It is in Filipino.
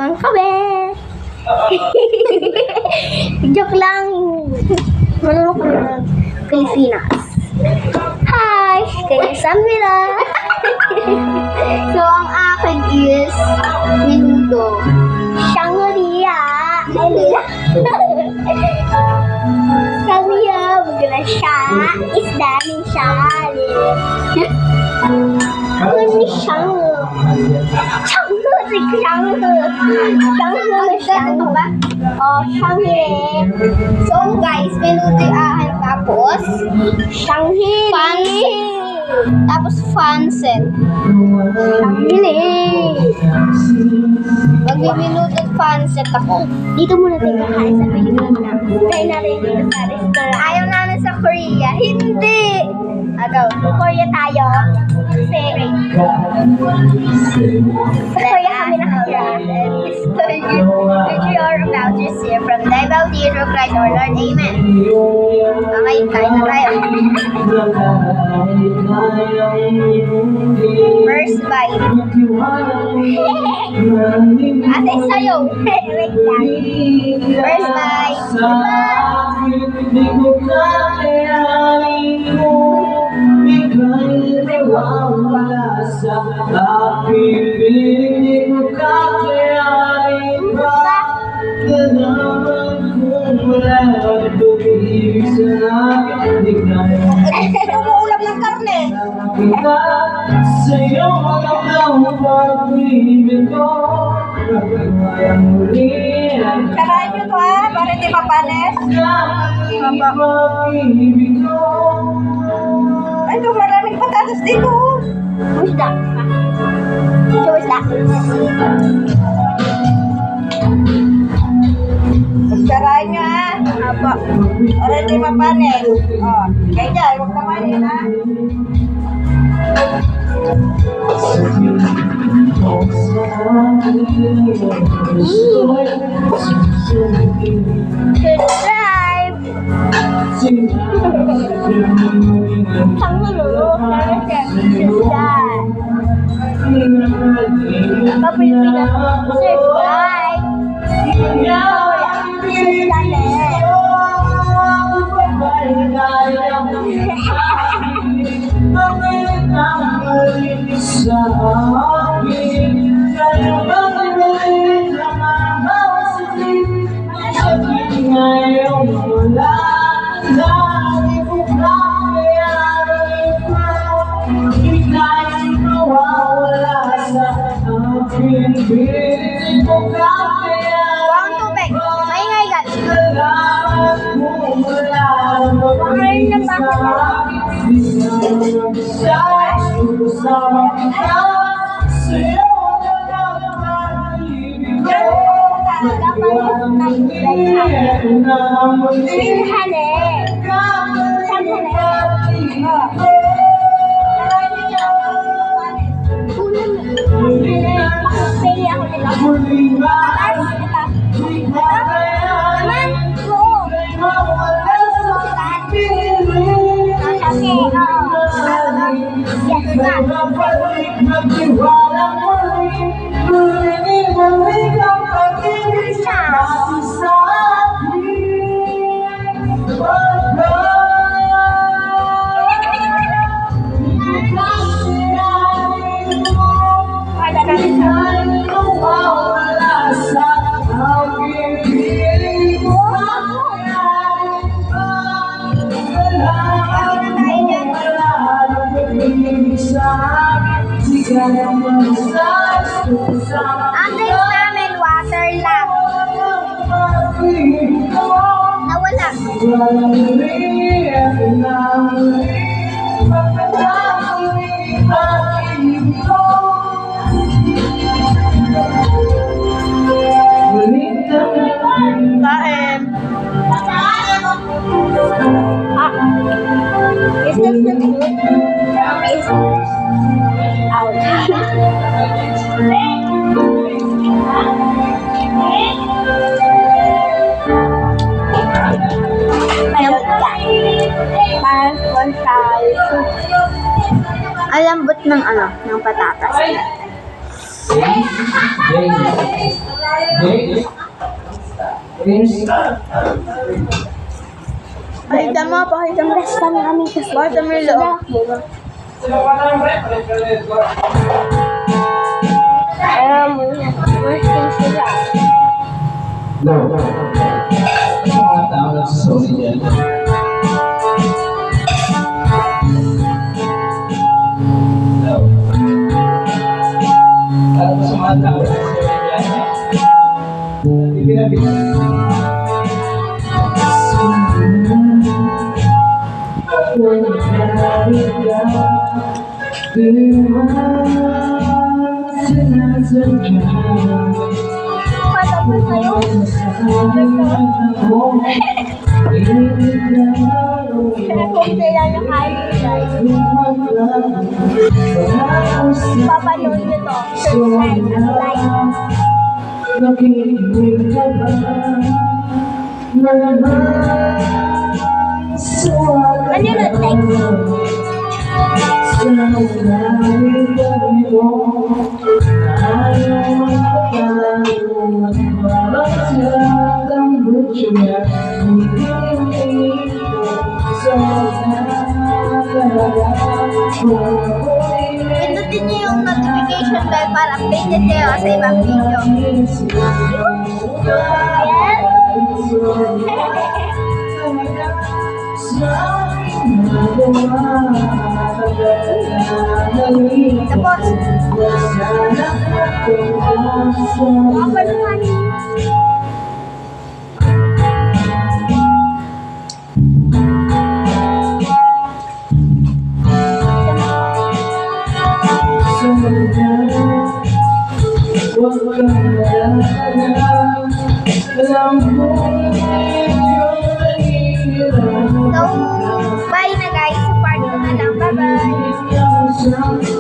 Bang kami. Joke lang. Manunok kami ng Pilipinas. Hi! Kaya Samira. So, ang akin is minuto. Shangri-La. Shangri-La. Magana siya. Isda ni siya. Ano ni Shangri-La? Shangri-La ba? Shangri-La. So guys, minuto yung akin. Tapos Shangri-La. Tapos Fanset. Shangri-La. Magbibinuto at Fanset ako. Dito muna tayo kakain sa Pilipinas. Tayo na rin dito sa restaurant. Ayaw namin sa Korea. Hindi! Agaw, Korea tayo. Kasi sa Korea kami nakakira. Which we are about to receive from the devotees of Christ our Lord. Amen. Okay, kain na tayo. First bite. Ate sa'yo. Wait lang. First bite. Wala sa aking piling mo kakayanin ba? Kailangan kong wala at tumibig sa akin. Di kaya Umuulam ng karne. kita sa'yo ang ang pag-ibig ko. Pagkakayang muli Karain nyo to para hindi mapanis. pag-ibig ko. Ay, ito maraming patatas dito. Isda. Ito isda. Karain nyo Apa? Para hindi mapanis. Kaya dyan, huwag namanin Good drive. Pilipinas, subscribe. Sa akin, kaya bang ngayon wala na ko kakayanin pa. Ika'y mawawala sa aking piling mo kakayanin Tubig. Maingay guys. Kailangan mo wala magiging sa akin. Di sana magsasama kita sa'yo na pag-ibig ko. Ang drinks namin, water lang. Nawala. Kain. Is this the food? Ang lambot ng ng patatas. Pakita mo. Best kami kami kasi. Pakita mo yung loob. Working sila. No. Mga tao na sa Sony dyan. No. Para sa mga tao na sa Sony dyan. Hindi pinapit. Patapos kayo. Kaya lang yung kain guys. Papanood nyo to. Subscribe at like. Ano yun ang text? Pindutin niyo yung notification bell para updated kayo sa ibang video. Tapos, apa naman? So, bye na guys. Sa part 2 na lang. Bye-bye.